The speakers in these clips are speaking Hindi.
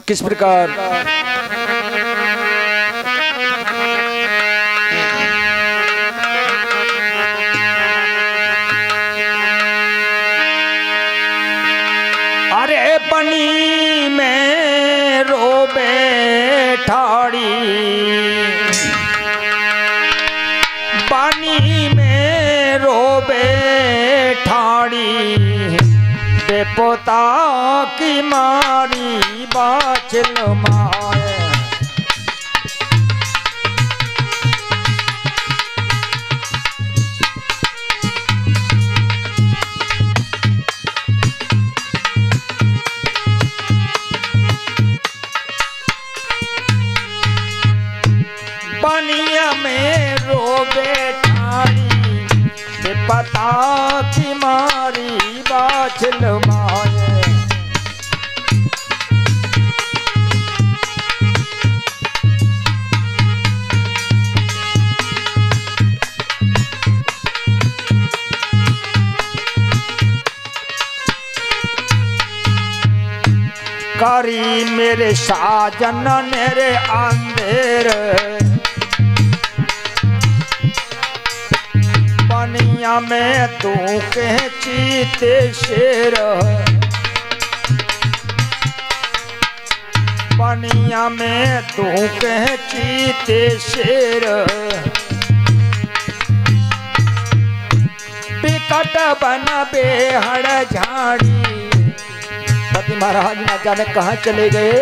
किस प्रकार अरे बनी में रोबे ठाड़ी, पानी में रोबे ठाड़ी, बेपोता की मारी बाचल माए। बनिया में रोबे ठाड़ी, बेपता की मारी बाचल माए। कारी मेरे साजन मेरे अंधेर, बनिया में तू कह चीते शेर, बनिया में तू कह चीते शेर, बिकट बन बेहड़ झाड़ी। पति महाराज ना जाने कहाँ चले गए।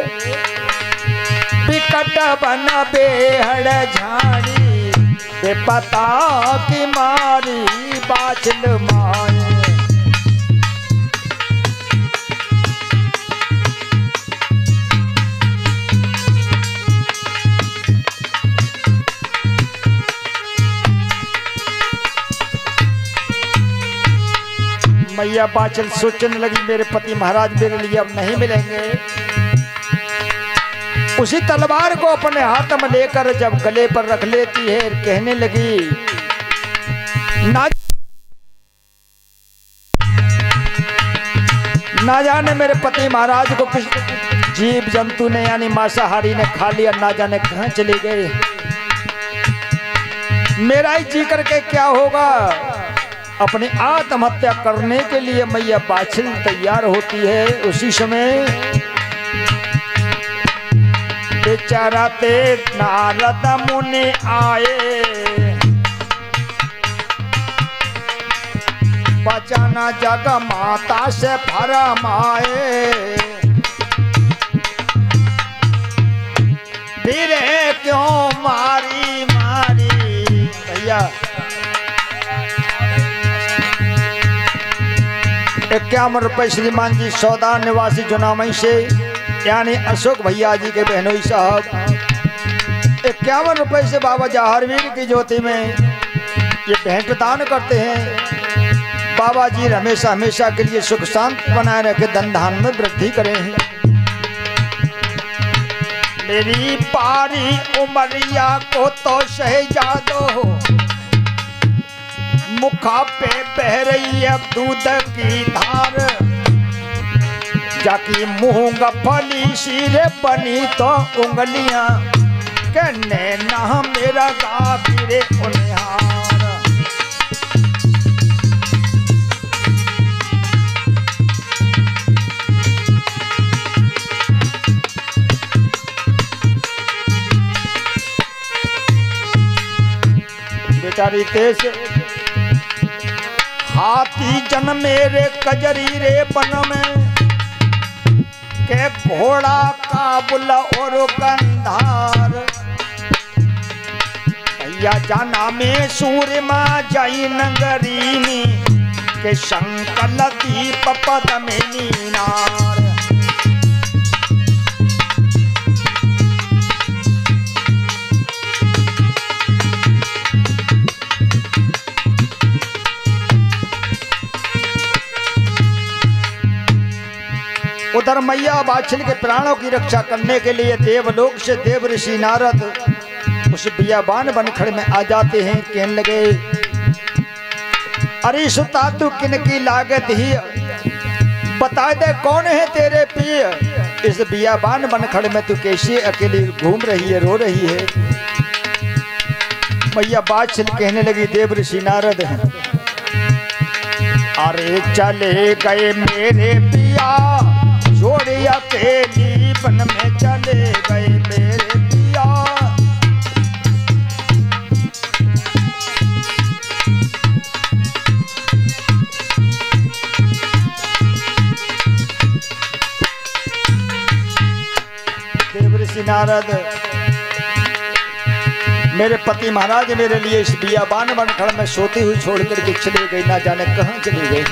बिकट बन बेहड़ झाड़ी, बेपता की मारी बाचल माए। मैया बाचल सोचने लगी मेरे पति महाराज मेरे लिए अब नहीं मिलेंगे। उसी तलवार को अपने हाथ में लेकर जब गले पर रख लेती है, कहने लगी ना जाने मेरे पति महाराज को किस जीव जंतु ने यानी मांसाहारी ने खा लिया, ना जाने कहां चले गए। मेरा ही जी करके क्या होगा। अपनी आत्महत्या करने के लिए मैया बाछिल तैयार होती है। उसी समय बेचारा ते नारद मुनि आए, बचाना जग माता से फरमाए। धीरे क्यों मारी मारी भैया। 51 रुपए श्रीमान जी सौदा निवासी जुनामई से यानी अशोक भैया जी के बहनोई साहब 51 रुपए से बाबा जहारवीर की ज्योति में ये भेंट दान करते हैं। बाबा जी हमेशा हमेशा के लिए सुख शांति बनाए रखे, धन धान में वृद्धि करें। मेरी पारी उमरिया को तो शहजादो हो, मुखा पे बह रही अब दूध की धार। जाकी मूंग फली सिरे बनी तो उंगलियां, कहने ना मेरा गा फिरे उनिहार। बेचारी तेज हाथी जन मेरे कजरी रे बन में, के घोड़ा काबुल और गंधार। भैया जाना में सूरमा जाई नगरीनी, के शंकल दीप पद में नीनार। उधर मैया बाछिल के प्राणों की रक्षा करने के लिए देवलोक से देव ऋषि नारद उस बियाबान बनखड़ में आ जाते हैं। कहने लगे अरे सुता तू किन की लागत ही, बता दे कौन है तेरे पिय। इस बियाबान बनखड़ में तू कैसे अकेली घूम रही है, रो रही है? मैया बात चल कहने लगी, देव ऋषि नारद है, अरे चले गए मेरे पिया छोड़ अकेली बन में, चले गए मेरे पिया। देव ऋषि नारद, मेरे पति महाराज मेरे लिए इस बियाबान बनखड़ में सोती हुई छोड़ करके चली गई, ना जाने कहां चली गई।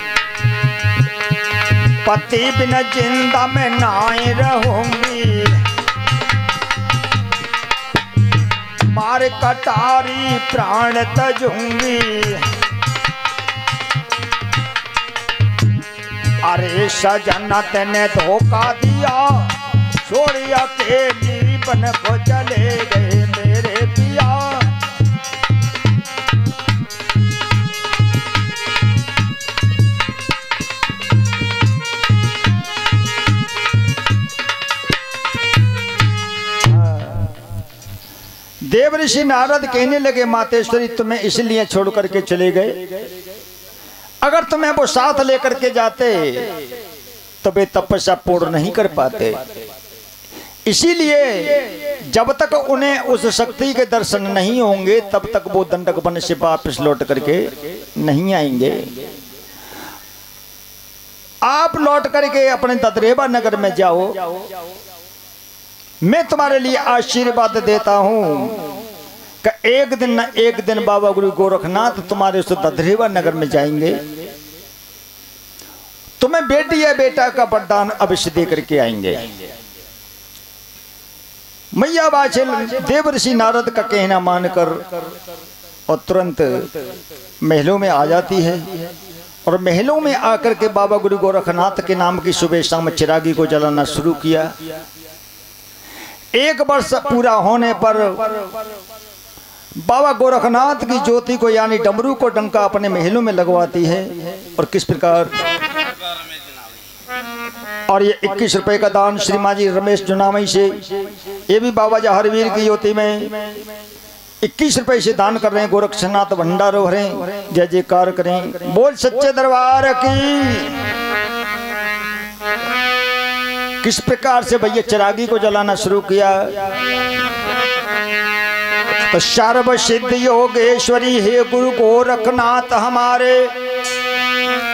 पति बिना जिंदा मैं नाई रहूंगी, मार कटारी प्राण तजूंगी। अरे सजना तेने धोखा दिया, छोड़िया के जीवन को चले गए मेरे पिया। देव ऋषि नारद कहने लगे, मातेश्वरी तुम्हें इसलिए छोड़ करके चले गए, अगर तुम्हें वो साथ लेकर के जाते तो वे तपस्या पूर्ण नहीं कर पाते। इसीलिए जब तक उन्हें उस शक्ति के दर्शन नहीं होंगे तब तक वो दंडक वन से वापस लौट करके नहीं आएंगे। आप लौट करके अपने ददरेवा नगर में जाओ, मैं तुम्हारे लिए आशीर्वाद देता हूं कि एक दिन न एक दिन बाबा गुरु गोरखनाथ तुम्हारे उस ददरेवा नगर में जाएंगे, तुम्हें बेटी या बेटा का वरदान अवश्य दे करके आएंगे। मैया बाछल देव ऋषि नारद का कहना मानकर और तुरंत महलों में आ जाती है, और महलों में आकर के बाबा गुरु गोरखनाथ के नाम की सुबह शाम चिरागी को जलाना शुरू किया। एक वर्ष पूरा होने पर बाबा गोरखनाथ की ज्योति को यानी डमरू को डंका अपने महलों में लगवाती है। और किस प्रकार, और ये 21 रुपए का दान श्रीमाजी रमेश जुनामई से, ये भी बाबा जहरवीर की ज्योति में 21 रुपए से दान कर रहे हैं। गोरक्षनाथ भंडारो भरें, जय जयकार करें, बोल सच्चे दरबार की। किस प्रकार से भैया चिरागी को जलाना शुरू किया, तो सर्व सिद्ध योगेश्वरी हे गुरु गोरखनाथ हमारे,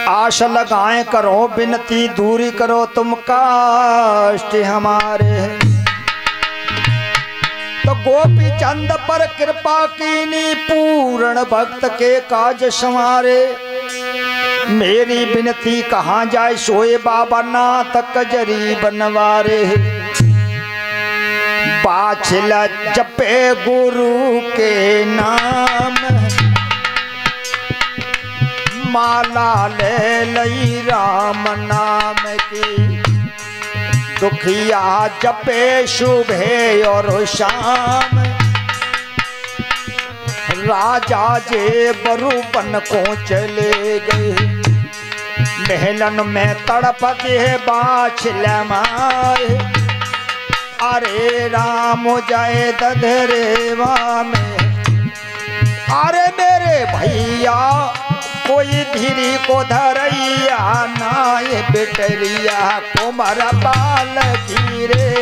आशा लगाए करो विनती दूरी करो तुम काष्ट हमारे। तो गोपी चंद पर कृपा कीनी पूर्ण भक्त के काज संवारे, मेरी विनती कहाँ जाए सोए बाबा नाथ कजरी बनवारे। बाछला जपे गुरु के नाम, माला ले लई राम नाम की, दुखिया जपे सुबह और शाम, राजा जे बरूबन को चले गए, महलन में तड़पते बाछला माए। अरे राम जाए ददरेवा में, अरे मेरे भैया कोई धीरी को धरैया ना, ये बेटरिया कुमार बाल धीरे।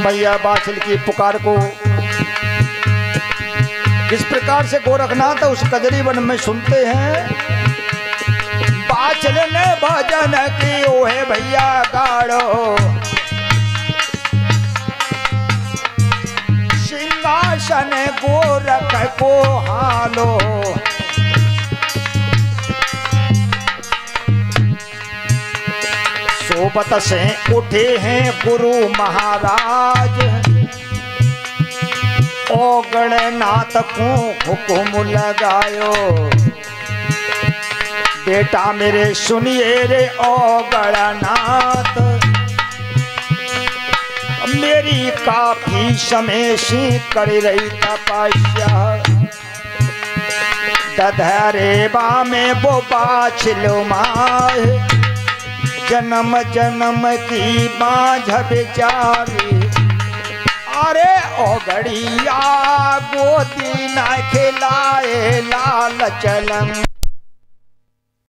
मैया बाछल की पुकार को किस प्रकार से गोरखनाथ उस कजरी वन में सुनते हैं। बाछल ने भजन की ओहे भैया गाड़ो, सिंहासन गोरख को हालो, सोबत से उठे हैं गुरु महाराज, ओ गणनाथ को हुकुम लगायो, बेटा मेरे सुनिए रे ओ गणनाथ, मेरी काफी समय से कर रही तपस्या, दधरेबा में वो बाछलो माए, जन्म जन्म की बाझ बेचारी। अरे ओ गड़िया गोदी न खिलाए लाल चलन,